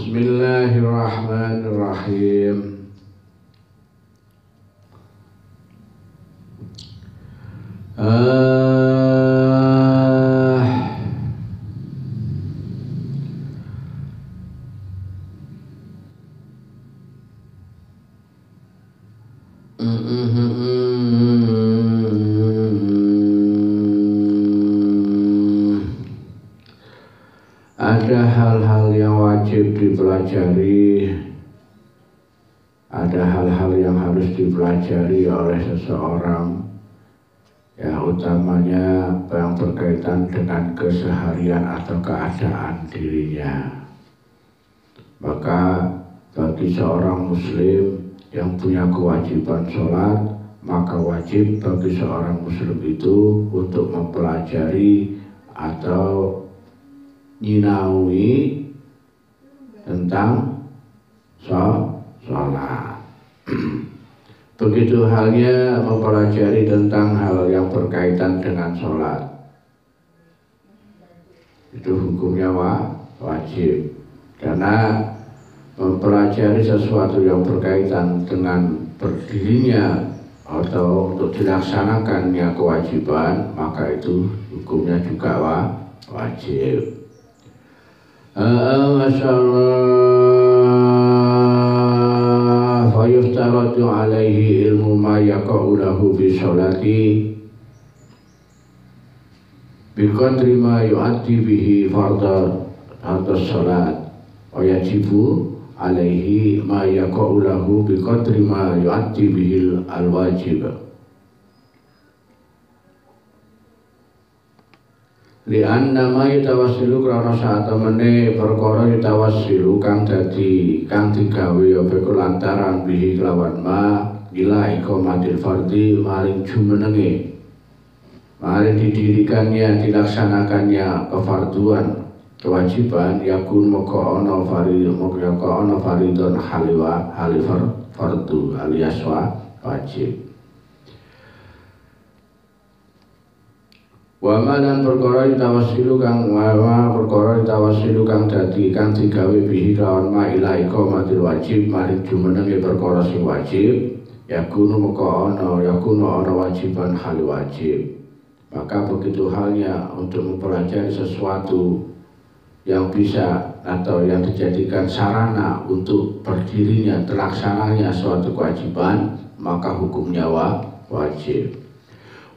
Bismillahirrahmanirrahim. Ada hal-hal yang wajib dipelajari, ada hal-hal yang harus dipelajari oleh seseorang, ya utamanya yang berkaitan dengan keseharian atau keadaan dirinya. Maka bagi seorang muslim yang punya kewajiban sholat, maka wajib bagi seorang muslim itu untuk mempelajari atau nyinaui tentang sholat. Begitu halnya mempelajari tentang hal yang berkaitan dengan sholat, itu hukumnya wajib. Karena mempelajari sesuatu yang berkaitan dengan berdirinya atau untuk dilaksanakannya kewajiban, maka itu hukumnya juga wajib. Masyaallah, fayuftaratu alaihi ilmu ma yaqa'u lahu fi sholati biqadri ma yu'addi bihi fardhu sholat wa yajibu alaihi ma yaqa'u lahu biqadri ma yu'addi bihi al-wajib. Lianna ma yatawassilu krana satemene perkara yatawassilu kang digawe apa iku lantaran bihi kelawan ma ila iqamatil fardhi maring jumenenge, maring didirikannya, dilaksanakannya kefarduan, kewajiban, yakun moko ana faridon fardu alias wajib. Wa lan perkara tawassilu kang dadi kang digawe bihi lawan ma ila iqamatil wajib maring jumenenge perkara sing wajib, yakunu ana wajiban hal wajib. Maka begitu halnya untuk mempelajari sesuatu yang bisa atau yang dijadikan sarana untuk berdirinya, terlaksananya suatu kewajiban, maka hukumnya wajib.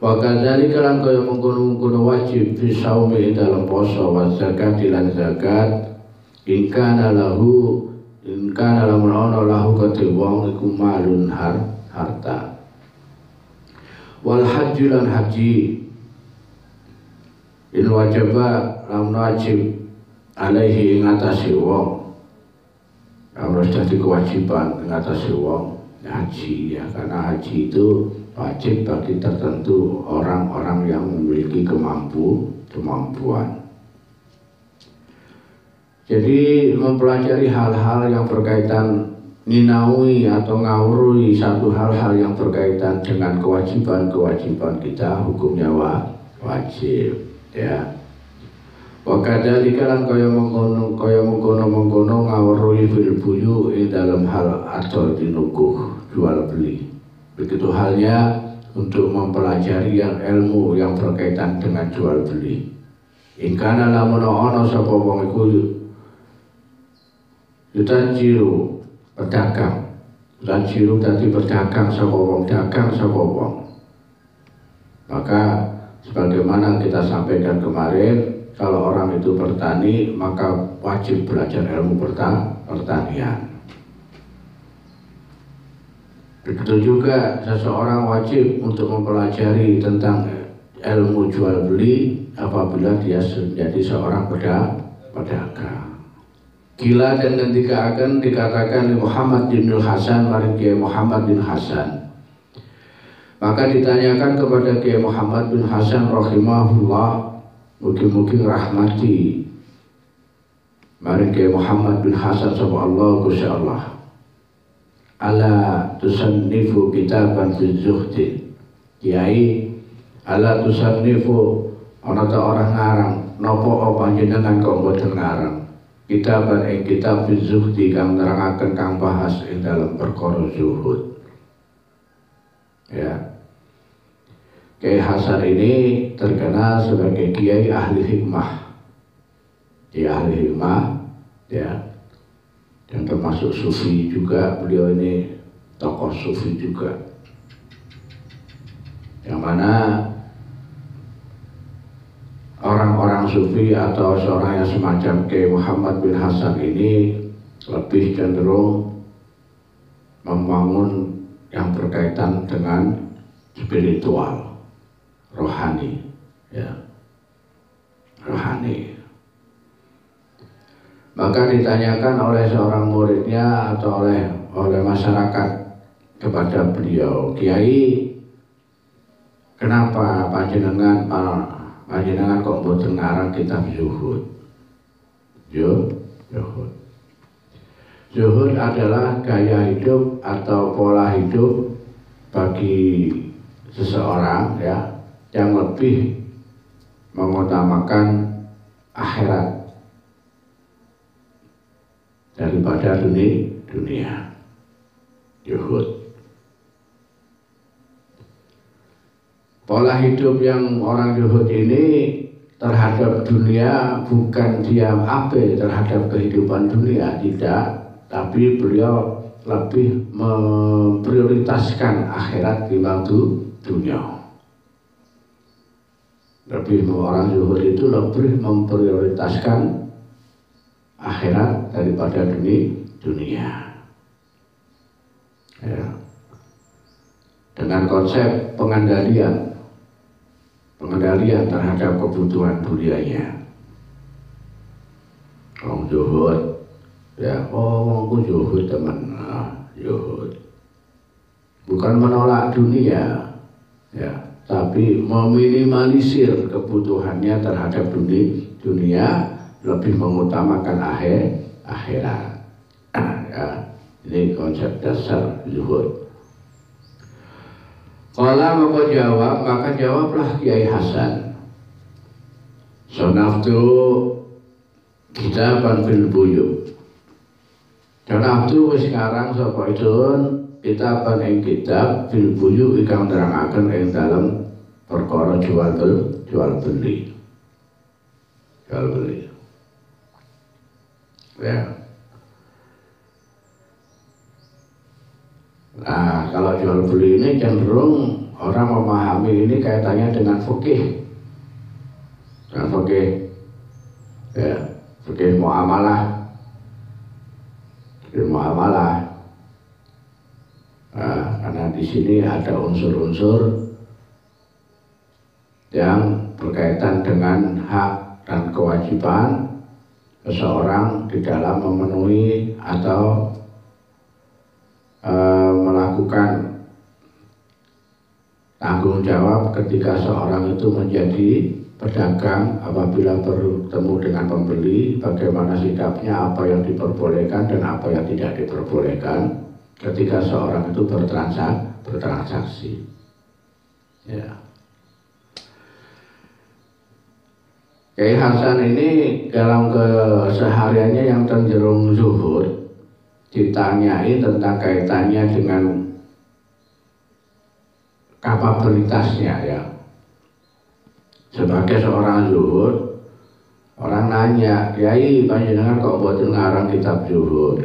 Wa kadzalika lan kaya mengkono wajib fi shaumi dalam poso wa zakat lan zakat in kana lamun ana lahu kedhe wong iku malun harta. Wal haji lan haji in wajaba lamun wajib alaihi ing atase wong, harus dadi kewajiban ing atase wong haji, ya, karena haji itu wajib bagi tertentu orang-orang yang memiliki kemampuan. Jadi mempelajari hal-hal yang berkaitan ninaui atau ngawrui satu hal-hal yang berkaitan dengan kewajiban kita, hukumnya wajib, ya. Wa kadzalika lan kaya mengkono ngawrui fil buyu ing dalam hal atau dinukuh jual beli. Begitu halnya untuk mempelajari yang ilmu yang berkaitan dengan jual beli. In kana lamun ana sapa wong iku yutajiru pedagang. Yutajiru dadi pedagang sapa wong, dagang sapa wong. Maka sebagaimana kita sampaikan kemarin, kalau orang itu bertani maka wajib belajar ilmu pertanian. Begitu juga seseorang wajib untuk mempelajari tentang ilmu jual beli apabila dia menjadi seorang pedagang. Kila dan ketika akan dikatakan Muhammad bin Hasan maring Kiai Muhammad bin Hasan. Maka ditanyakan kepada Kiai Muhammad bin Hasan rahimahullah, mugi-mugi rahmati maring Kiai Muhammad bin Hasan sapa Allah Gusti Allah. Ala tusannifu kitaban fi zuhdi. Kiai, ala tusannifu ana ta orang ngarang napa panjenengan kok mboten ngarang kitaban ing kitab zuhdi kang nerangaken kang bahas ing dalam perkara zuhud. Ya. Kiai Hasan ini terkenal sebagai kiai ahli hikmah. Kiai ahli hikmah, ya. Dan termasuk sufi juga, beliau ini tokoh sufi juga. Yang mana orang-orang sufi atau seorang yang semacam Kiai Muhammad bin Hasan ini lebih cenderung membangun yang berkaitan dengan spiritual, rohani, ya, rohani. Maka ditanyakan oleh seorang muridnya atau oleh masyarakat kepada beliau, Kiai, kenapa panjenengan kok mboten ngarang kitab zuhud? Zuhud. Zuhud adalah gaya hidup atau pola hidup bagi seseorang, ya, yang lebih mengutamakan akhirat daripada dunia. Zuhud. Pola hidup yang orang zuhud ini terhadap dunia bukan dia abe terhadap kehidupan dunia, tidak, tapi beliau lebih memprioritaskan akhirat timbang dunia. Orang zuhud itu lebih memprioritaskan akhirat daripada dunia. Ya. Dengan konsep pengendalian terhadap kebutuhan dunianya. Orang zuhud, ya, aku zuhud teman, zuhud. Bukan menolak dunia, ya, tapi meminimalisir kebutuhannya terhadap dunia, lebih mengutamakan akhirat. Ya, ini konsep dasar zuhud. Kalau maka jawablah Kiai Hasan, sonaftu kitaban fil buyu. Sonaftu wis ngarang sapa idun kitaban ing kitab fil buyu ingkang nerangaken ing dalem perkara jual beli. Ya. Nah, kalau jual beli ini cenderung orang memahami ini kaitannya dengan fikih. Dengan fikih, ya, fikih muamalah. Nah, karena di sini ada unsur-unsur yang berkaitan dengan hak dan kewajiban seseorang di dalam memenuhi atau melakukan tanggung jawab ketika seorang itu menjadi pedagang. Apabila bertemu dengan pembeli, bagaimana sikapnya, apa yang diperbolehkan dan apa yang tidak diperbolehkan ketika seorang itu bertransaksi. Ya. Kiai Hasan ini dalam kesehariannya yang cenderung zuhud, ditanyai tentang kaitannya dengan kapabilitasnya, ya. Sebagai seorang zuhud, orang nanya, Kiai, panjenengan kok mboten ngarang kitab zuhud?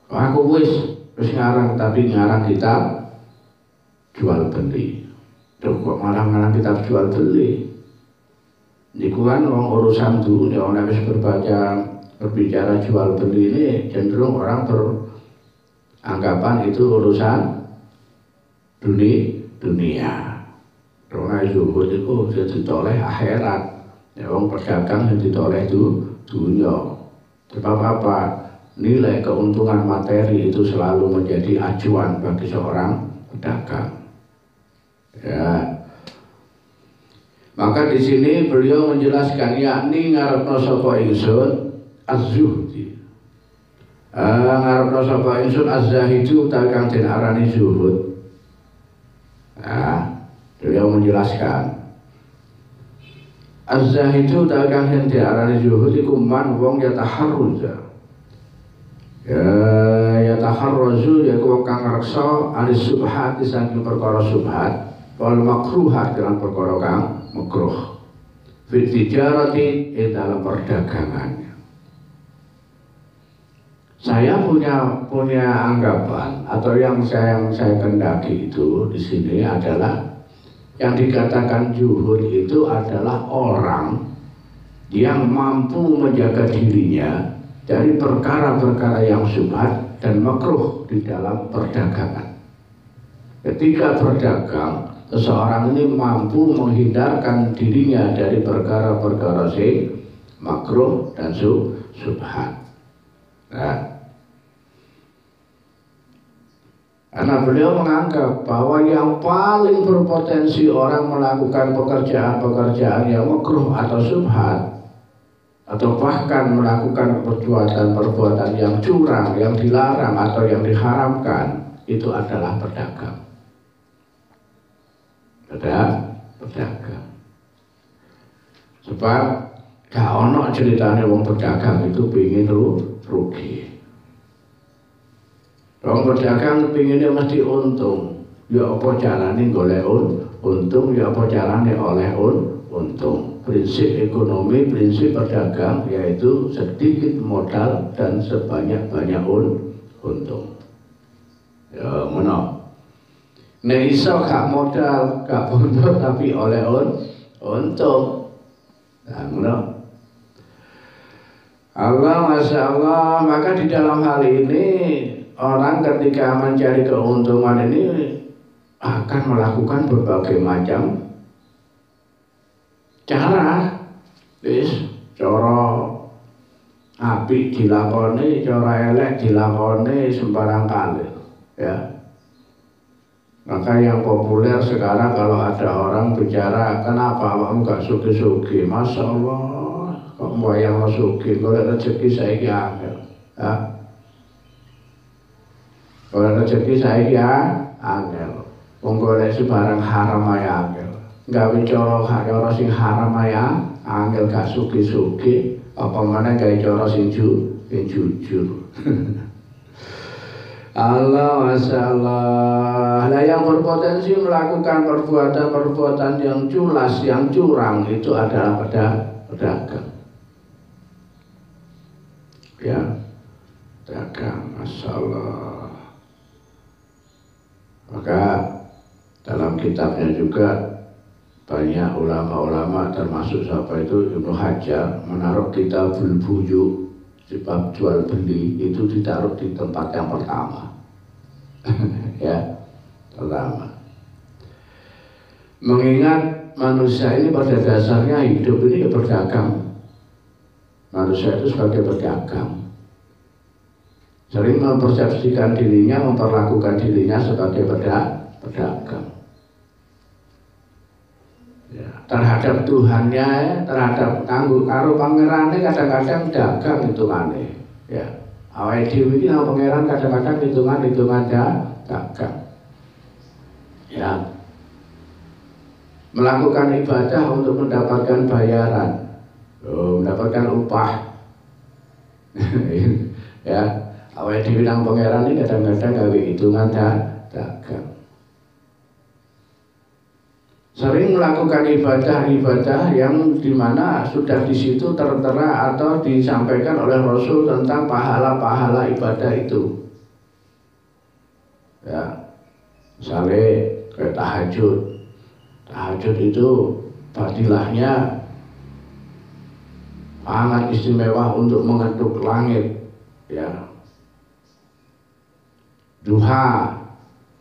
Aku wis ngarang, tapi ngarang kitab jual beli. Tuh kok malah ngarang kitab jual beli? Niku kan urusan dunia, orang wis berbicara jual beli ini cenderung orang beranggapan itu urusan dunia. Orang zuhud itu jadi toleh akhirat. Ya, orang pedagang jadi toleh dunia. Sebab apa? Nilai keuntungan materi itu selalu menjadi acuan bagi seorang pedagang. Ya. Maka di sini beliau menjelaskan, yakni ngarepno sapa ingsun az-zuhdi. Ngarepno sapa ingsun az-zahidu utawi kang den arani zuhud. Nah, beliau menjelaskan Az-zahidu dagang yang diarani zuhud iku man wong yataharruza. Yataharruzu yaiku wong kang ngreksa anis subhat saking perkara subhat wal makruhat lan perkara kang makruh. Fit tijarati dalam perdagangannya. Saya punya anggapan atau yang saya kendaki itu di sini adalah yang dikatakan zuhud itu adalah orang yang mampu menjaga dirinya dari perkara-perkara yang subhat dan makruh di dalam perdagangan. Ketika berdagang, seseorang ini mampu menghindarkan dirinya dari perkara-perkara makruh dan subhat. Nah, karena beliau menganggap bahwa yang paling berpotensi orang melakukan pekerjaan-pekerjaan yang makruh atau subhat, atau bahkan melakukan perbuatan-perbuatan yang curang, yang dilarang atau yang diharamkan, itu adalah pedagang. Pedagang. Sebab gak ono ceritanya wong pedagang itu pingin rugi. Wong pedagang pinginnya mesti untung. Ya apa carane golek untung, ya apa carane oleh untung. Prinsip ekonomi, prinsip pedagang yaitu sedikit modal dan sebanyak-banyak untung. Ya ngono. Nek iso gak modal, gak untung tapi oleh untung. Nah ngono. Allah, Masya Allah, maka di dalam hal ini orang ketika mencari keuntungan ini akan melakukan berbagai macam cara. Cara apik dilakoni, cara elek dilakoni sembarang kali, ya. Maka yang populer sekarang kalau ada orang bicara, kenapa kamu gak sugi-sugi? Masya Allah, kok bayang lo sugi, golek rezeki saiki angel, ya. Golek rezeki saiki angel. Wong golek barang haram ae angel. Gawe cara sing haram ae angel gak sugi-sugi, apa meneh gawe cara sing jujur. Allah, Masya Allah. Nah, yang berpotensi melakukan perbuatan-perbuatan yang culas, yang curang itu adalah pedagang. Ya, pedagang, Masya Allah. Maka dalam kitabnya juga banyak ulama-ulama termasuk siapa itu Ibnu Hajar menaruh kitabul buyu, sebab jual beli itu ditaruh di tempat yang pertama. Ya, pertama. Mengingat manusia ini pada dasarnya hidup ini berdagang. Manusia itu sebagai pedagang. Sering mempersepsikan dirinya, memperlakukan dirinya sebagai pedagang. Ya, terhadap Tuhannya, terhadap karo pangerane kadang-kadang dagang hitungane. Ya, awake dhewe iki nang pangeran kadang-kadang hitungan dagang. Ya. Melakukan ibadah untuk mendapatkan bayaran, mendapatkan upah. Ya, awake dhewe nang pangeran iki kadang-kadang gawe hitungan dagang. Sering melakukan ibadah-ibadah yang dimana sudah di situ tertera atau disampaikan oleh Rasul tentang pahala-pahala ibadah itu. Ya, misalnya kayak tahajud. Tahajud itu fadilahnya sangat istimewa untuk mengetuk langit. Ya, duha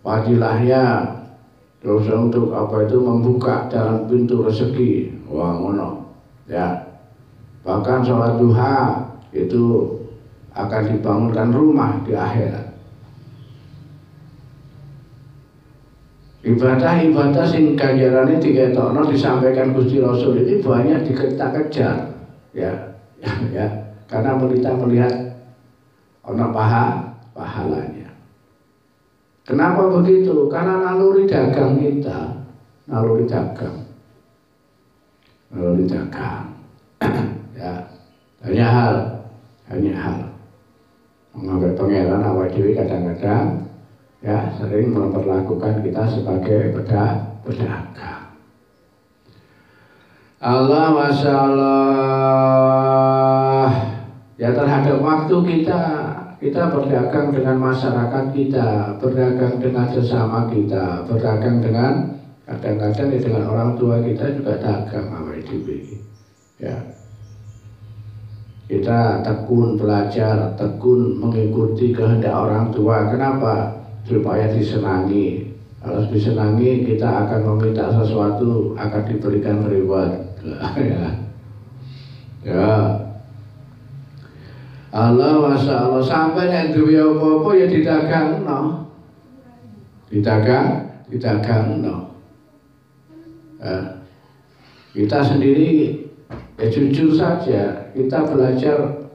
fadilahnya terus untuk apa itu membuka jalan pintu rezeki. Wah ngono. Ya. Bahkan sholat duha itu akan dibangunkan rumah di akhirat. Ibadah-ibadah sing ganjarane diketokno disampaikan Gusti Rasul ini banyak kita kejar. Ya. Ya. Karena kita melihat ono pahalanya. Kenapa begitu? Karena naluri dagang kita, naluri dagang. melalui dagang. Ya, banyak hal. Mengambil pangeran awal dewi kadang-kadang ya sering memperlakukan kita sebagai pedagang. Allah, Masya Allah. Ya, terhadap waktu kita berdagang dengan masyarakat kita, berdagang dengan sesama kita, berdagang dengan kadang-kadang ya dengan orang tua kita juga dagang awal dewi. Ya, kita tekun belajar, tekun mengikuti kehendak orang tua. Kenapa? Supaya disenangi. Kalau disenangi, kita akan meminta sesuatu, akan diberikan reward. Ya. Allah, Masya Allah. Sampai yang duwe apa-apa ya didagang, no. Didagang, no. Ya. Kita sendiri ya jujur saja, kita belajar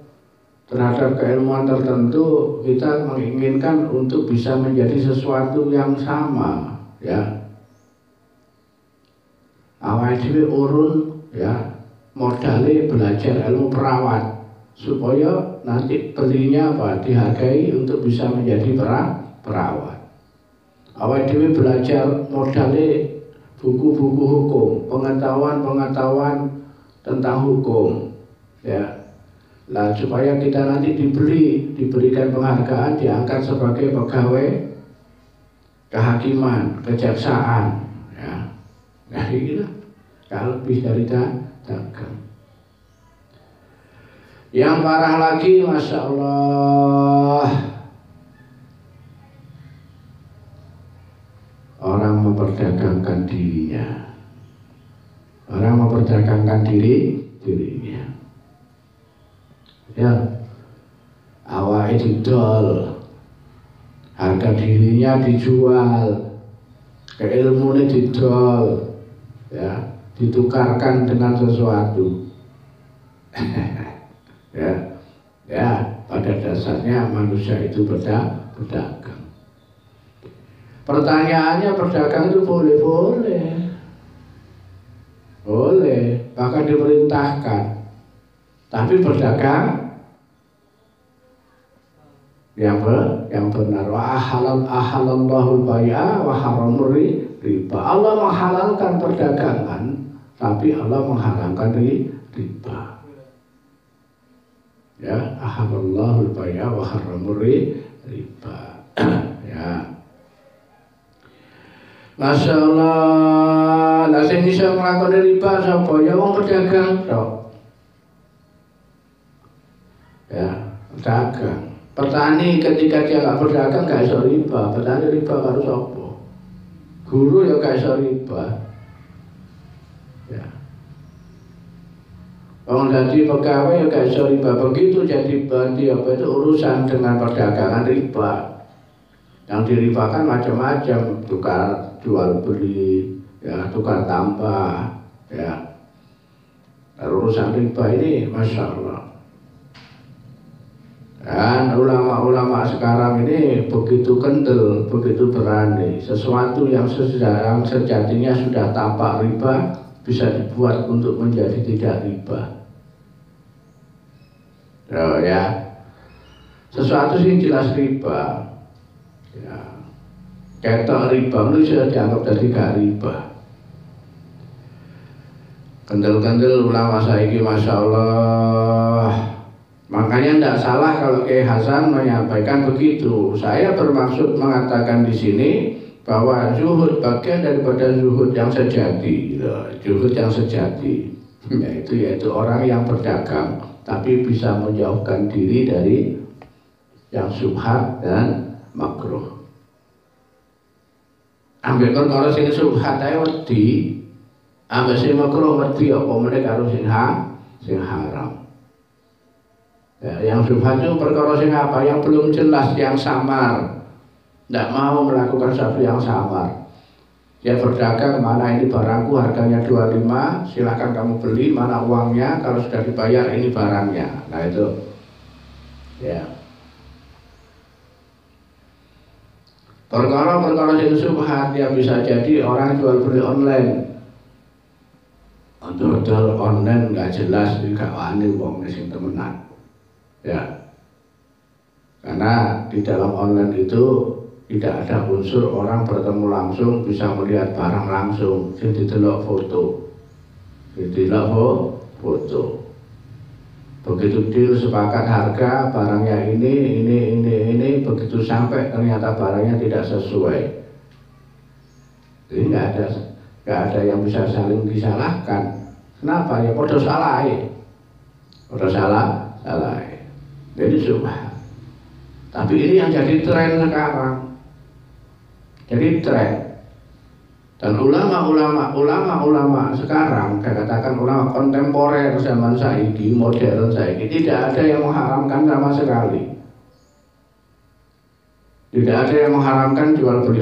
terhadap keilmuan tertentu, kita menginginkan untuk bisa menjadi sesuatu yang sama, ya. Awal dhewe urun, ya, modalnya belajar ilmu perawat supaya nanti belinya apa dihargai untuk bisa menjadi perawat. Awal dhewe belajar modalnya buku-buku hukum, pengetahuan tentang hukum, ya. Nah, supaya kita nanti diberikan penghargaan, diangkat sebagai pegawai kehakiman, kejaksaan, ya. Nah, inilah kalau lebih dari dagang. Yang parah lagi, Masya Allah, orang memperdagangkan dirinya. Orang memperdagangkan dirinya. Ya, awalnya didol, harga dirinya dijual, keilmuannya didol, ya, ditukarkan dengan sesuatu. ya, pada dasarnya manusia itu berdagang. Pertanyaannya, berdagang itu boleh, bahkan diperintahkan. Tapi berdagang yang benar. Wa ahalallahu al-bai'a wa haramur riba. Allah menghalalkan perdagangan, tapi Allah mengharamkan riba. Ya, ahalallahu al-bai'a wa haramur riba. Ya. Masya Allah, lah sing iso nglakoni riba sapa? Ya wong pedagang tok. Ya, pedagang. Petani ketika dia nggak berdagang nggak iso riba. Petani riba karo sapa? Guru ya nggak iso riba. Ya. Orang jadi pegawai ya nggak iso riba. Begitu jadi berarti apa itu urusan dengan perdagangan riba. Yang diribakan macam-macam, tukar jual beli, ya, tukar tambah, ya. Urusan riba ini, Masya Allah. Dan ulama-ulama sekarang ini begitu kental, begitu berani. Sesuatu yang sejatinya sudah tampak riba bisa dibuat untuk menjadi tidak riba. Ya, sesuatu yang jelas riba. Ya, ketok riba itu sudah dianggap jadi gak riba. Kendel-kendel ulama saiki, Masya Allah. Makanya tidak salah kalau Kiai Hasan menyampaikan begitu. Saya bermaksud mengatakan di sini bahwa zuhud bagian daripada zuhud yang sejati. Zuhud yang sejati yaitu orang yang berdagang tapi bisa menjauhkan diri dari yang subhat dan makruh. Ambil perkara sing subhat ae wedi, ambil sing makruh wedi apa meneh karo sing haram. Ya, yang subhat itu perkara sing apa? Yang belum jelas, yang samar. Tidak mau melakukan sesuatu yang samar. Dia berdagang, mana ini barangku harganya 25, silakan kamu beli, mana uangnya, kalau sudah dibayar ini barangnya. Nah itu, ya. Perkara-perkara yang subhat yang bisa jadi orang jual beli online. dodol online nggak jelas gak wani wong sing temenan. Ya. Karena di dalam online itu tidak ada unsur orang bertemu langsung bisa melihat barang langsung, sing didelok foto. Foto. Begitu deal sepakat harga barangnya ini, begitu sampai ternyata barangnya tidak sesuai. Jadi nggak ada yang bisa saling disalahkan. Kenapa? Ya podo salah. Jadi subhan. Tapi ini yang jadi tren sekarang. Jadi tren. Dan ulama sekarang, saya katakan ulama kontemporer zaman saiki, modern saiki, tidak ada yang mengharamkan sama sekali. Tidak ada yang mengharamkan jual beli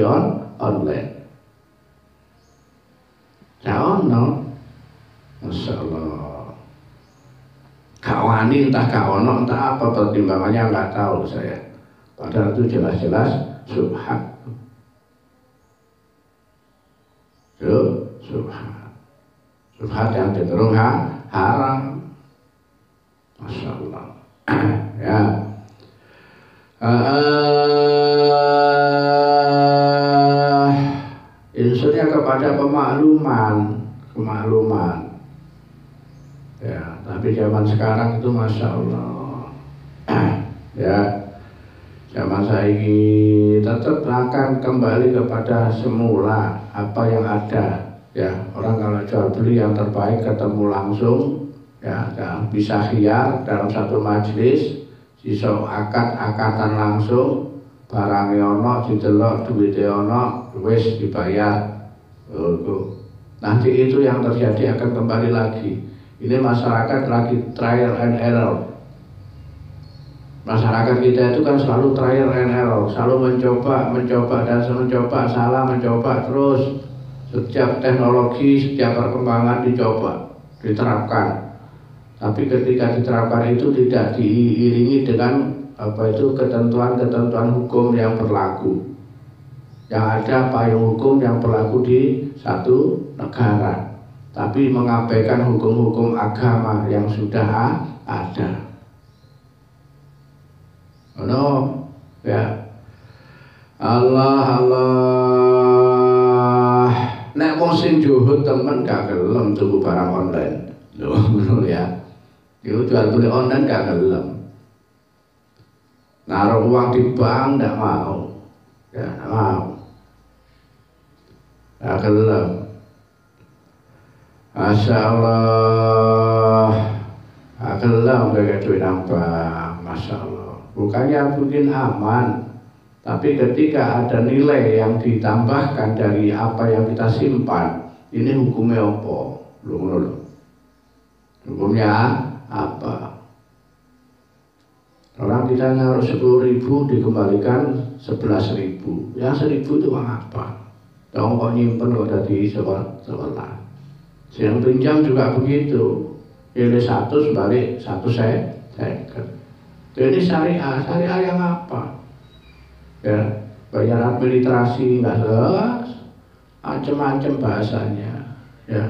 online. Ono, Masya Allah. Kawani entah kawono entah apa pertimbangannya nggak tahu saya. Padahal itu jelas-jelas subhan. Subhan yang cenderung haram. Masya Allah. Ya. Unsurnya kepada kemakluman. Ya, tapi zaman sekarang itu Masya Allah. Ya, zaman saiki tetap akan kembali kepada semula apa yang ada. Ya, orang kalau jual beli yang terbaik ketemu langsung, ya, bisa khiyar dalam satu majelis, iso akad-akatan langsung, barangnya ono, didelok, duitnya ono, wis dibayar. Nanti itu yang terjadi akan kembali lagi. Ini masyarakat lagi trial and error. Masyarakat kita itu kan selalu trial and error, selalu mencoba dan salah mencoba terus. Setiap teknologi, setiap perkembangan dicoba, diterapkan. Tapi ketika diterapkan itu tidak diiringi dengan ketentuan-ketentuan hukum yang berlaku. Yang ada payung hukum yang berlaku di satu negara. Tapi mengabaikan hukum-hukum agama yang sudah ada. Ya. Allah. Nek wong sing juhud temen gak gelem tuku barang online. Lho ya. Itu jual beli online gak gelem. Naruh uang di bank gak mau. Ya, gak mau. Gak gelem. Masya Allah, gelem kayak duit nambah, Masya Allah. Bukannya mungkin aman, tapi ketika ada nilai yang ditambahkan dari apa yang kita simpan, ini hukumnya apa? Hukumnya apa? Orang kita naruh 10.000 dikembalikan 11.000, yang 1.000 itu uang apa? Dong kok nyimpen kok dari sekolah. Yang pinjam juga begitu, ini 100 balik 1 second. Ini syariah yang apa? Ya, bayar administrasi nggak jelas, macam-macam bahasanya. Ya,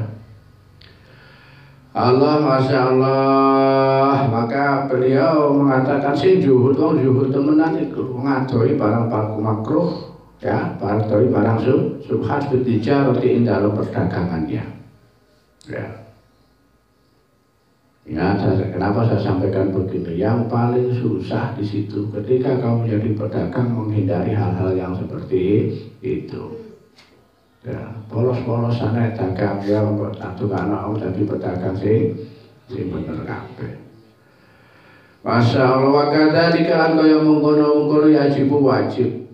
Allah, Masya Allah. Maka beliau mengatakan sing juhud temenan itu ngadoi barang makruh, ya, barang subhat bertijar roti dalam perdagangannya. Ya. Ingat, kenapa saya sampaikan begini? Yang paling susah di situ ketika kamu menjadi pedagang menghindari hal-hal yang seperti itu. Ya, polos-polos sana dagang ya, satu anak jadi pedagang sing bener kabeh. Masya Allah, wa kadzalika kaya mengkono-mengkono wajib.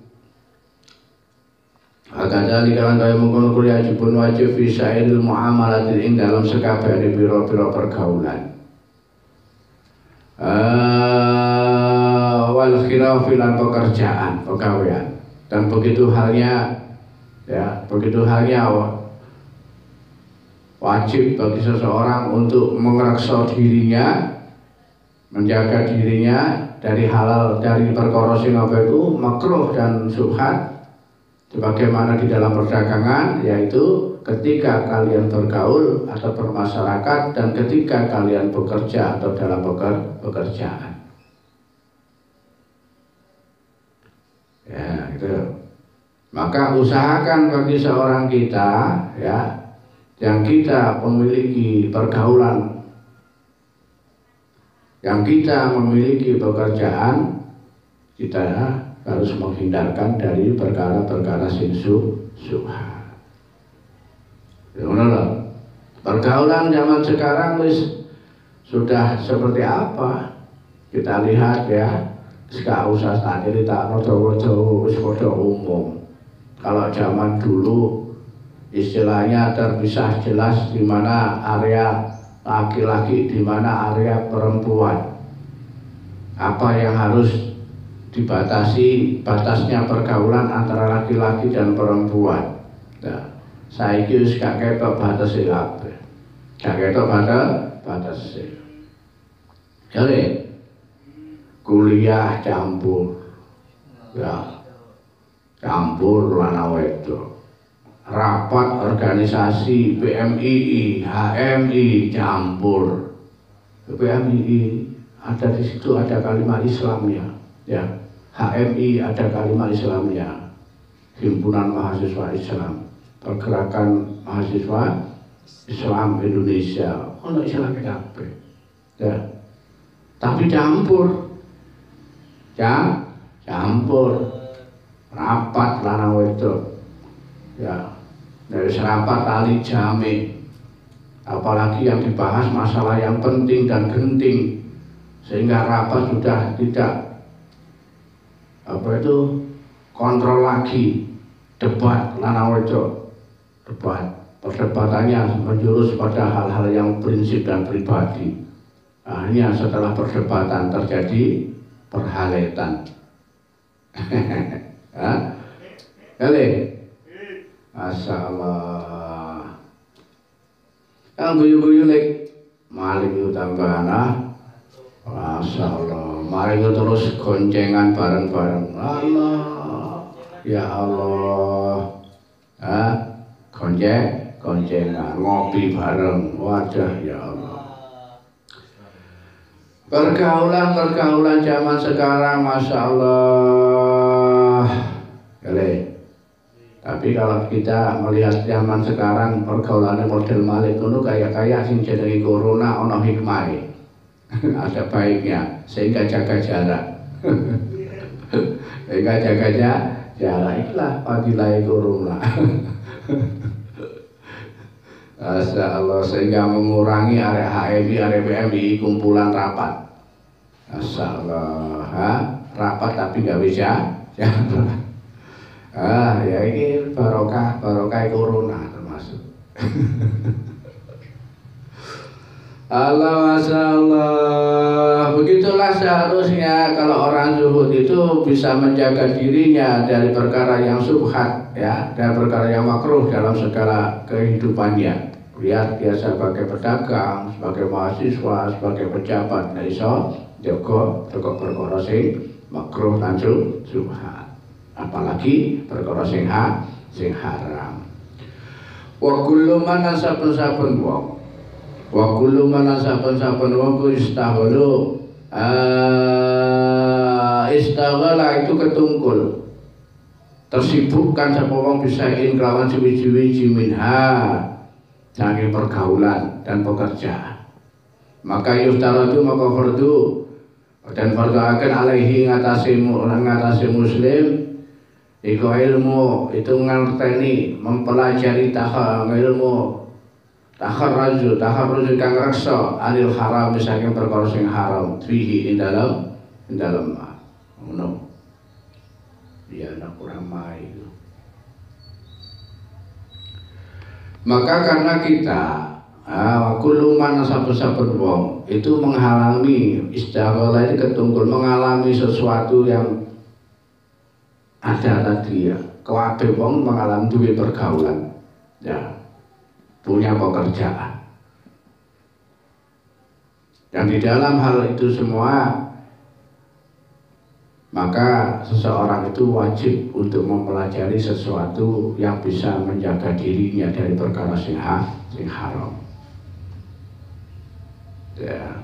Agak dalikan kaya mengkono kuliah jibun wajib fisail muamalatin ing dalam sekabehane pira-pira pergaulan. Wal khilafil pekerjaan, pegawaian. Dan begitu halnya wajib bagi seseorang untuk mengeraksa dirinya, menjaga dirinya dari halal, dari perkara sing apa itu makruh dan subhat. Sebagaimana di dalam perdagangan, yaitu ketika kalian bergaul atau bermasyarakat dan ketika kalian bekerja atau dalam pekerjaan. Ya, itu. Maka usahakan bagi seorang kita, ya, yang kita memiliki pergaulan, yang kita memiliki pekerjaan, kita harus menghindarkan dari perkara-perkara sing subhat. Pergaulan zaman sekarang sudah seperti apa? Kita lihat ya, gak usah tak cerita jauh-jauh, sudah umum. Kalau zaman dulu istilahnya terpisah jelas di mana area laki-laki, di mana area perempuan. Apa yang harus dibatasi, batasnya pergaulan antara laki-laki dan perempuan. Nah, saiki wis gak ketok batase kabeh. Gak ketok batase. Jadi kuliah campur. Ya. Campur lanang wedok. Rapat organisasi PMII, HMI campur. PMII ada di situ ada kalimat Islamnya, ya. HMI ada kalimat Islamnya. Himpunan Mahasiswa Islam, Pergerakan Mahasiswa Islam Indonesia. Ono Islam kabeh. Ya. Tapi campur. Ya, campur. Rapat lanang wedok. Ya. Dari rapat tali jami. Apalagi yang dibahas masalah yang penting dan genting, sehingga rapat sudah tidak kontrol lagi, debat lanang wedok, debat, perdebatannya menjurus pada hal-hal yang prinsip dan pribadi. Akhirnya setelah perdebatan terjadi perhaletan. Kali, masalah yang guyu-guyu lek maling itu tambahan Masya Allah, mari kita terus goncengan bareng-bareng. Allah, ya Allah, goncengan, ngopi bareng, wadah ya Allah. Pergaulan zaman sekarang, Masya Allah. Tapi kalau kita melihat zaman sekarang, pergaulannya model malik itu kayak sing jenenge corona ono hikmahe. Ada baiknya, sehingga jaga jarak. Sehingga jaga jarak, itulah fadilah corona. Masya Allah, sehingga mengurangi area HMI, area PMI, kumpulan rapat. Masya Allah, rapat tapi nggak bisa. Ya ini barokah corona termasuk. Allah, Masya Allah. Begitulah seharusnya kalau orang zuhud itu bisa menjaga dirinya dari perkara yang subhat, ya, dan perkara yang makruh dalam segala kehidupannya. Lihat dia sebagai pedagang, sebagai mahasiswa, sebagai pejabat, nah iso jaga perkara sing makruh lan subhat. Apalagi perkara sing haram. Wa kullu man saben-saben wong, wa kullu man saben-saben wong ku istahulu istaghala itu ketungkul, tersibukkan sapa wong bisain kelawan suwi-suwi minha saking pergaulan dan pekerjaan. Maka yuftaratu maka fardu dan fardu akan alaihi ngatasi muslim iku ilmu itu ngerteni mempelajari ilmu takharruj kang reksa anil haram saking perkara sing haram fihi ing dalam ngono ya nak kurang mai. Maka karena kita kullu man saben-saben wong itu menghalangi istighalah itu ketungkul, mengalami sesuatu yang ada tadi ya, kabeh wong mengalami duwe pergaulan, ya, punya pekerjaan. Dan di dalam hal itu semua maka seseorang itu wajib untuk mempelajari sesuatu yang bisa menjaga dirinya dari perkara sing haram. Ya,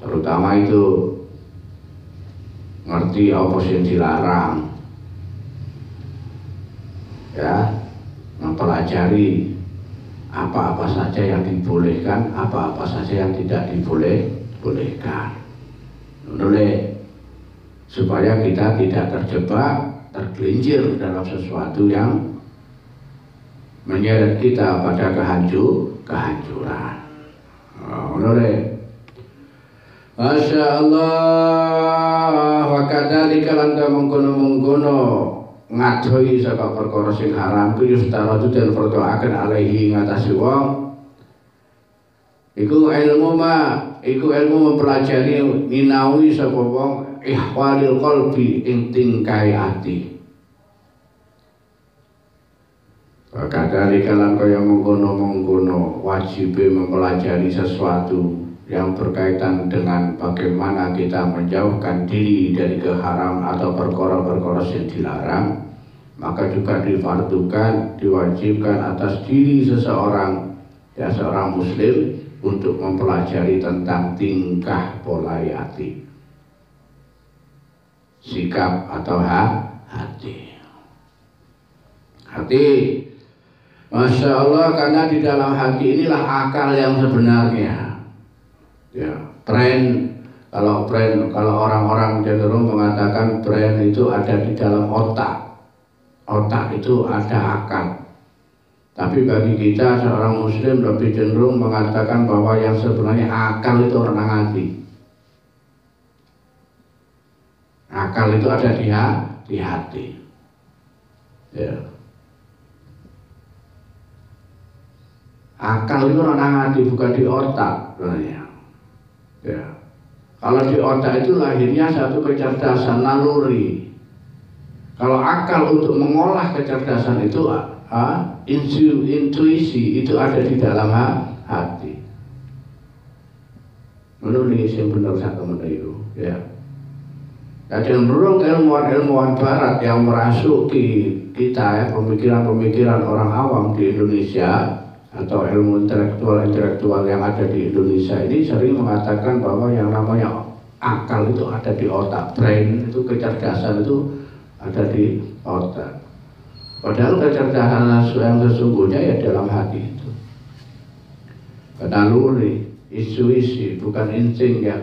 terutama itu ngerti apa yang dilarang, ya, mempelajari apa-apa saja yang dibolehkan, apa-apa saja yang tidak dibolehkan. Menurut supaya kita tidak terjebak, tergelincir dalam sesuatu yang menyeret kita pada kehancuran. Menurut Masya Allah, wa kadzalika lan mengkono-mengkono ngadoi saka perkara sing haram ku yustaratu den pertoaken alaihi ngatasi wong iku ilmu mempelajari ninawi sapa wong ihwalil qalbi ing tingkai ati. Kadhalika lan kaya mengkono-mengkono wajib mempelajari sesuatu yang berkaitan dengan bagaimana kita menjauhkan diri dari keharam atau perkara-perkara yang dilarang, maka juga difardukan, diwajibkan atas diri seseorang, ya seorang muslim untuk mempelajari tentang tingkah pola hati, sikap atau hati. Masya Allah, karena di dalam hati inilah akal yang sebenarnya. Ya, kalau orang-orang cenderung mengatakan brain itu ada di dalam otak. Otak itu ada akal. Tapi bagi kita seorang muslim lebih cenderung mengatakan bahwa yang sebenarnya akal itu renang hati. Akal itu ada di hati. Ya. Akal itu renang hati, bukan di otak sebenarnya. Ya. Kalau di otak itu lahirnya satu kecerdasan naluri. Kalau akal untuk mengolah kecerdasan itu intuisi itu ada di dalam hati. Menurut yang benar satu itu, ya. Dan cenderung ilmuwan Barat yang merasuki kita, ya, pemikiran-pemikiran orang awam di Indonesia atau ilmu intelektual yang ada di Indonesia ini sering mengatakan bahwa yang namanya akal itu ada di otak, brain itu kecerdasan itu ada di otak. Padahal kecerdasan yang sesungguhnya ya dalam hati itu. Naluri, intuisi, bukan insting ya.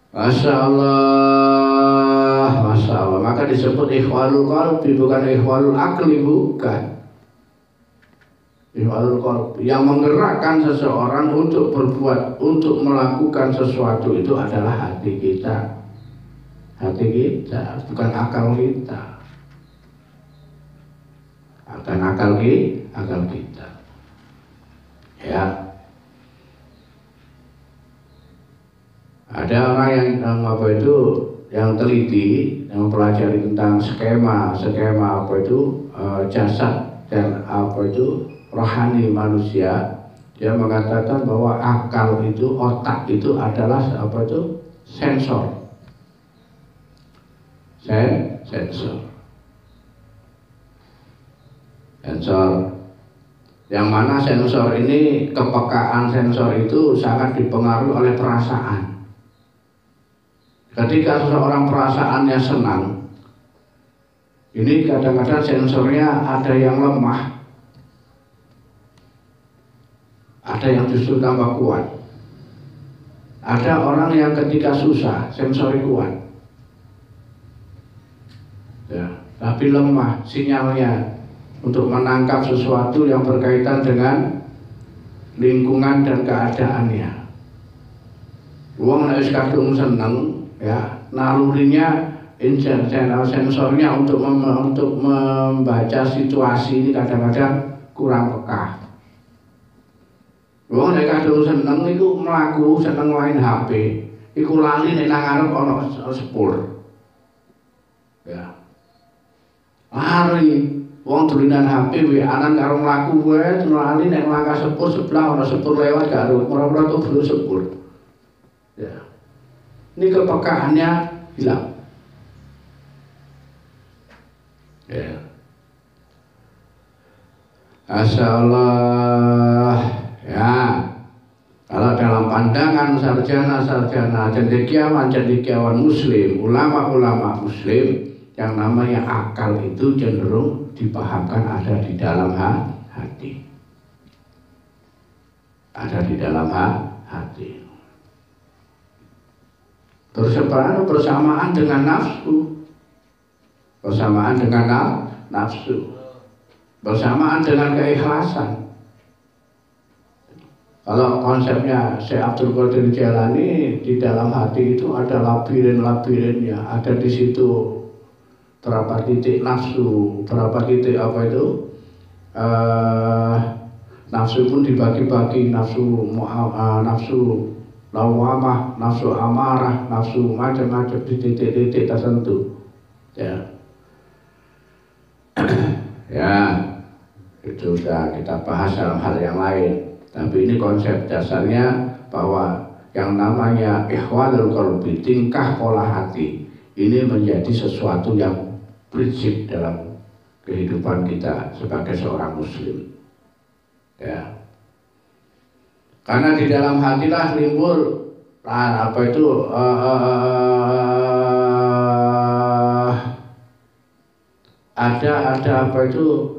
Masya Allah. Maka disebut ikhwalul qalbi, bukan ikhwalul akli, bukan. Yang menggerakkan seseorang untuk berbuat, untuk melakukan sesuatu itu adalah hati kita. Hati kita, bukan akal kita. Bukan akal kita. Ya. Ada orang yang teliti, yang mempelajari tentang skema jasad dan rohani manusia. Dia mengatakan bahwa akal itu, otak itu adalah sensor. Yang mana sensor ini, kepekaan sensor itu sangat dipengaruhi oleh perasaan. Ketika seseorang perasaannya senang, ini kadang-kadang sensornya ada yang lemah, ada yang justru tambah kuat. Ada orang yang ketika susah sensornya kuat, ya, tapi lemah sinyalnya untuk menangkap sesuatu yang berkaitan dengan lingkungan dan keadaannya. Wong nek wis kadung seneng, ya, nalurinya, sensornya untuk membaca situasi ini kadang-kadang kurang peka. Wong nek kadung seneng iku mlaku, seneng main HP, iku lali nek nang ngarep ana sepur. Ya. Lari wong dolinan HP WA-an karo mlaku wae, lali nek langkah sepur sebelah ana sepur lewat karo ora-ora tuh belum sepur. Ya. ini kepekaannya hilang. Ya. Asyaallah. Ya. Kalau dalam pandangan sarjana-sarjana, cendekiawan muslim, ulama-ulama muslim, yang namanya akal itu cenderung dipahamkan ada di dalam hati. Ada di dalam hati. Terus bersamaan dengan nafsu. Bersamaan dengan nafsu. Bersamaan dengan keikhlasan. Kalau konsepnya Syekh Abdul Qadir Jailani, di dalam hati itu ada labirin-labirinnya, ada di situ berapa titik nafsu, berapa titik apa itu, nafsu pun dibagi-bagi, nafsu lawamah, nafsu amarah, nafsu macam-macam di titik-titik tertentu. Ya, ya itu sudah kita bahas dalam hal yang lain. Tapi ini konsep dasarnya bahwa yang namanya ihwalul qalbi, tingkah pola hati, ini menjadi sesuatu yang prinsip dalam kehidupan kita sebagai seorang muslim. Ya. Karena di dalam hatilah timbul apa itu ada apa itu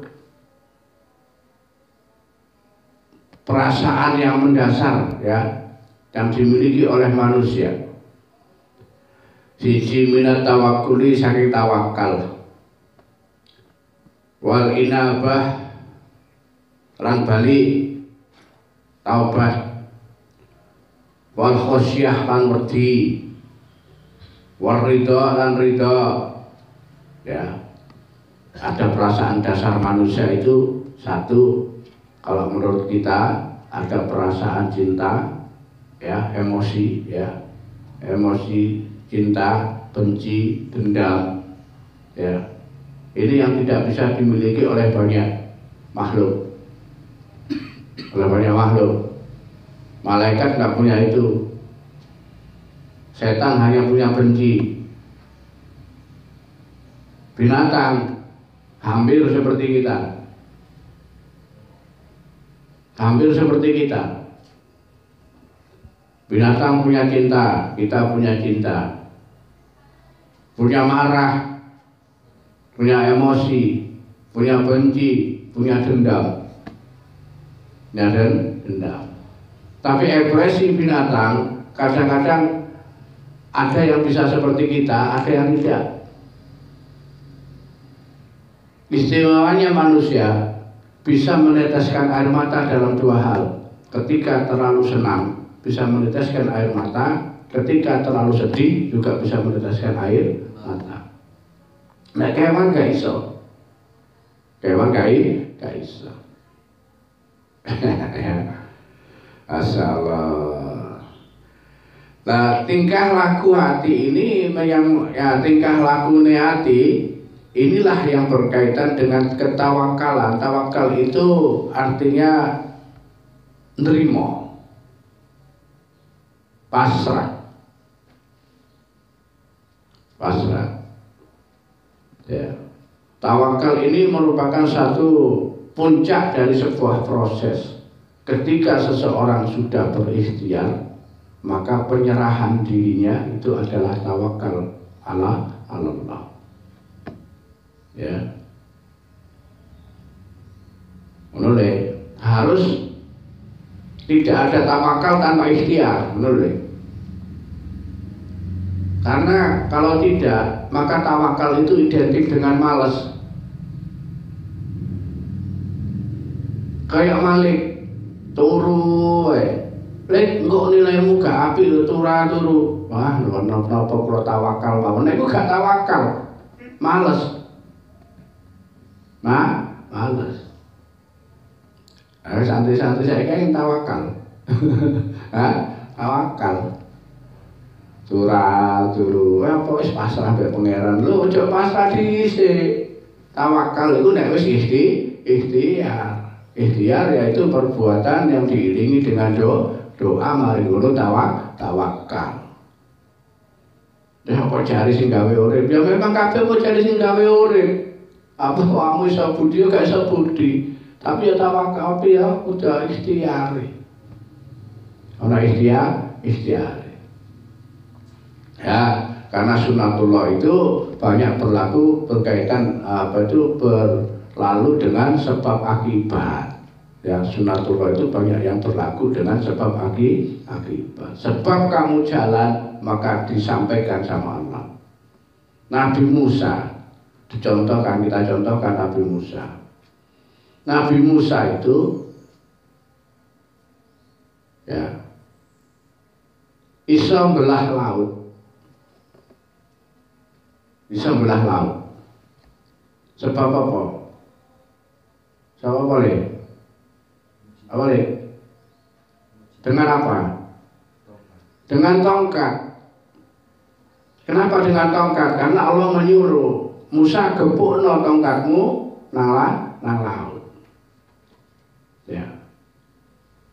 perasaan yang mendasar, ya, yang dimiliki oleh manusia. Siji minat tawakkuli, saking tawakal, wal inabah lan bali taubat, wal khosyah lan wedi, wal ridha lan ridha. Ya, ada perasaan dasar manusia itu satu. Kalau menurut kita ada perasaan cinta, ya, emosi, ya, emosi, cinta, benci, dendam, ya. Ini yang tidak bisa dimiliki oleh banyak makhluk, oleh banyak makhluk. Malaikat nggak punya itu, setan hanya punya benci, binatang hampir seperti kita. Hampir seperti kita. Binatang punya cinta, kita punya cinta. Punya marah, punya emosi, punya benci, punya dendam. Ya, dan dendam. Tapi ekspresi binatang kadang-kadang ada yang bisa seperti kita, ada yang tidak. Istimewanya manusia bisa meneteskan air mata dalam dua hal. Ketika terlalu senang bisa meneteskan air mata, ketika terlalu sedih juga bisa meneteskan air mata. Nah, kewan gak iso. Kewan gak iso. Asyaallah. Nah, tingkah laku hati ini yang ya, tingkah laku hati inilah yang berkaitan dengan ketawakalan. Tawakal itu artinya nerimo, pasrah, pasrah. Ya. Tawakal ini merupakan satu puncak dari sebuah proses. Ketika seseorang sudah berikhtiar, maka penyerahan dirinya itu adalah tawakal ala Allah. Ya, menurut harus tidak ada tawakal tanpa ikhtiar, menurut. Karena kalau tidak, maka tawakal itu identik dengan malas. Kayak Malik, turu, lek engkau nilaimu gak apik turu. Wah, napa kula tawakal mawon. Nek gak tawakal, males. Males. Santai-santai saya kan tawakal. Tawakal. Turu, apa wis pasrah mbek pangeran. Lho, ojo pasrah dhisik. Tawakal itu nek wis ikhtiar. Ikhtiar yaitu perbuatan yang diiringi dengan doa, mari ngono tawakal. Ya kok cari sing gawe urip? Ya memang kabeh kok cari sing gawe urip. Apa kamu iso budi gak iso budi. Tapi ya tawakal ya udah ikhtiari. Ana ikhtiari. Ya, karena sunatullah itu banyak berlaku berkaitan berlalu dengan sebab akibat. Ya, sunatullah itu banyak yang berlaku dengan sebab akibat. Sebab kamu jalan maka disampaikan sama Allah. Nabi Musa kita contohkan Nabi Musa. Nabi Musa itu ya iso belah laut. Sebab apa? Sebab boleh? Dengan apa? Dengan tongkat. Kenapa dengan tongkat? Karena Allah menyuruh Musa gepukno tongkatmu nang laut. Ya.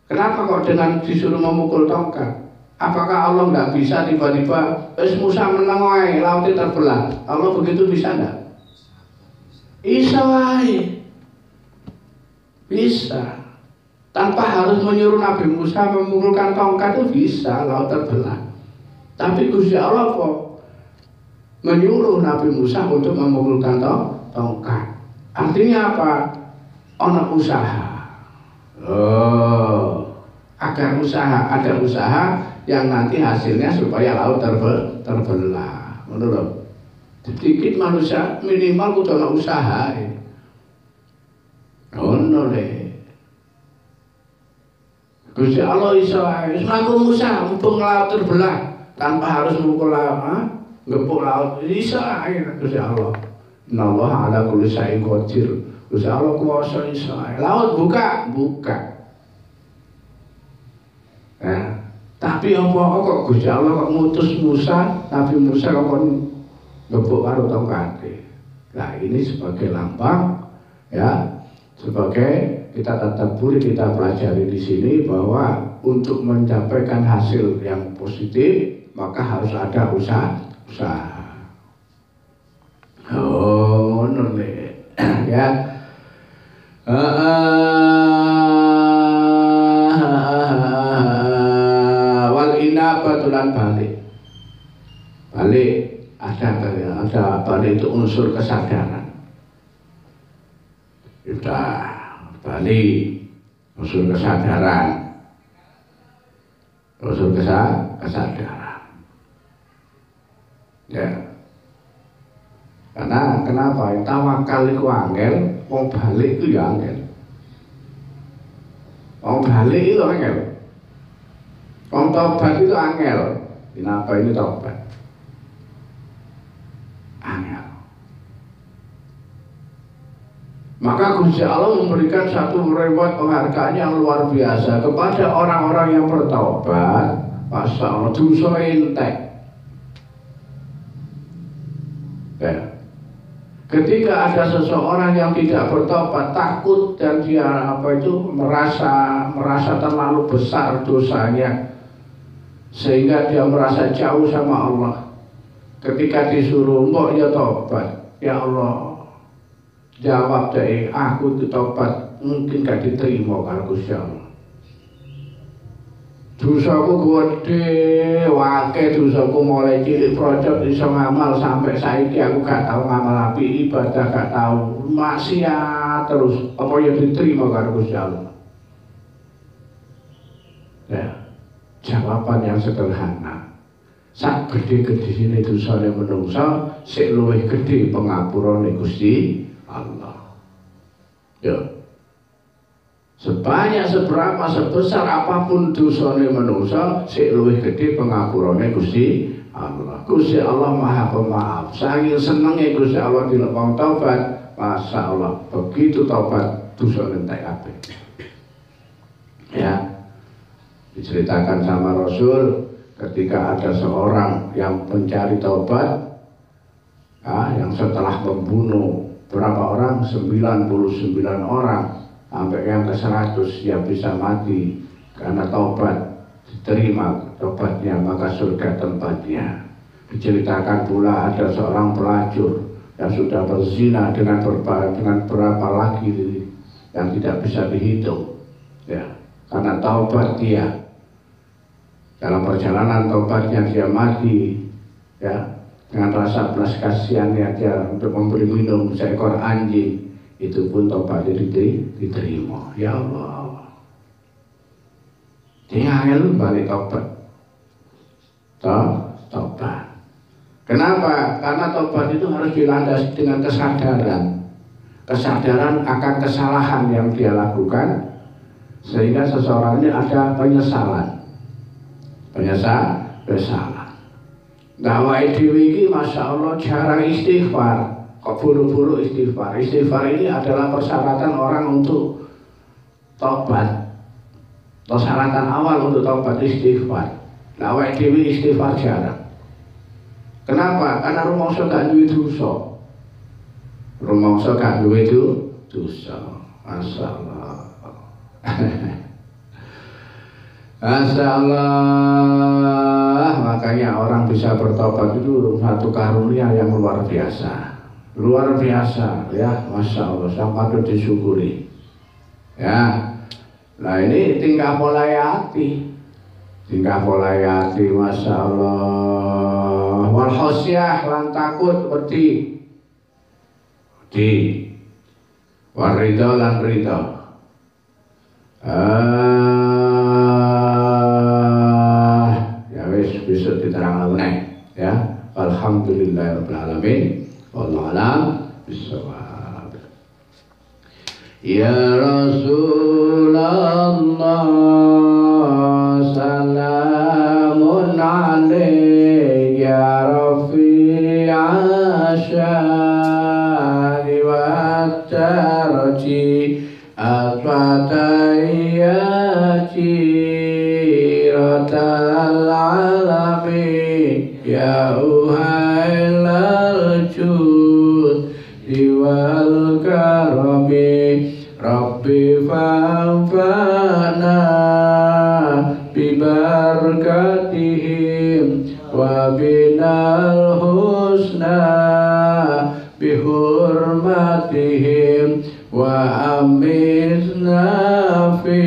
Kenapa kok dengan disuruh memukul tongkat? Apakah Allah nggak bisa tiba-tiba Musa menang wae lautnya terbelah? Allah begitu bisa nggak? Bisa wae. Bisa. Tanpa harus menyuruh Nabi Musa memukulkan tongkat itu bisa laut terbelah. Tapi Gusti Allah kok menyuruh Nabi Musa untuk memukulkan tongkat. Artinya apa? Ana usaha. Ada usaha yang nanti hasilnya supaya laut terbelah. Menurut sedikit manusia minimal kudu ana usaha. Ono le. Gusti Allah iso mlaku Musa mumpung laut terbelah tanpa harus memukul laut, ngepuk laut iso ae Gusti Allah. Innallaha ala kulli syai'in qadir. Gusti Allah kuwasa iso ae. Laut buka. Tapi apa kok Gusti Allah kok ngutus Musa, Nabi Musa kok ngepuk karo tongkate. Nah, ini sebagai lambang ya, sebagai kita tadabburi, kita pelajari di sini bahwa untuk mencapaikan hasil yang positif maka harus ada usaha. Oh, ngono ya. Wal inabatulan balik ada balik itu unsur kesadaran. Sudah balik unsur kesadaran. Ya. Karena kenapa? Tawakal itu angel, wong balik itu ya angel. Wong balik itu angel. Wong tobat itu angel. Kenapa ini tobat? Angel. Maka Gusti Allah memberikan satu reward penghargaan yang luar biasa kepada orang-orang yang bertobat. Masya Allah, dosa entek. Ya. Ketika ada seseorang yang tidak bertobat, takut dan dia merasa terlalu besar dosanya, sehingga dia merasa jauh sama Allah. Ketika disuruh mbok ya tobat, ya Allah, jawab dari aku itu tobat mungkin gak diterima karo Gusti Allah. Dosaku gede, wakil dosaku mulai cilik projot iso ngamal sampai saiki aku gak tahu ngamal api, ibadah gak tahu, maksiat terus, apa ya diterima karo Gusti Allah? Ya, jawaban yang sederhana. Sak gede-gede sini dosane menungsa, sik luwih gede pengapurane Gusti Allah. Ya. Sebesar apapun dosane manusia, sik luwih gede pengapurane Gusti Allah. Gusti Allah Maha Pemaaf. Saking senenge Gusti Allah dilebang taubat, Masya Allah, begitu taubat dosane entek kabeh. Ya. Diceritakan sama Rasul ketika ada seorang yang mencari taubat, yang setelah membunuh berapa orang? 99 orang. Sampai yang ke-100 dia bisa mati karena taubat diterima taubatnya, maka surga tempatnya. Diceritakan pula ada seorang pelacur yang sudah berzina dengan berapa laki yang tidak bisa dihitung, ya, karena taubat dia. Dalam perjalanan taubatnya dia mati, ya, dengan rasa belas kasihannya dia untuk memberi minum seekor anjing, itu pun taubatnya diterima. Ya Allah, dia balik taubat. Taubat. Kenapa? Karena taubat itu harus dilandasi dengan kesadaran akan kesalahan yang dia lakukan, sehingga seseorang ini ada penyesalan. Dakwah dhewe iki Masya Allah jarang istighfar, kok buru-buru istighfar. Istighfar ini adalah persyaratan orang untuk taubat. Persyaratan awal untuk taubat istighfar. Dakwah dhewe istighfar jarang. Kenapa? Karena rumangsa gak duwe dosa. Rumangsa gak duwe dosa. Masyaallah. Masyaallah. Makanya orang bisa bertobat itu satu karunia yang luar biasa. Luar biasa, ya, Masya Allah, yang patut disyukuri. Ya. Nah, ini tingkah pola hati. Masya Allah. Wal khosyah lan takut wedi. Wal ridha lan ridha. Ya wis besok diterangkan ya. Alhamdulillahirabbil alamin. Wallahu a'lam bishawab. Ya Rasulullah salamun alaik ya Rafi'a syari wa tarji al-fatayati ratal alamin ya uhailal jud diwal karami Rabbi fa'amfana bibarakatihim wa binal husna bihurmatihim wa amitna fi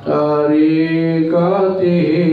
tariqatihim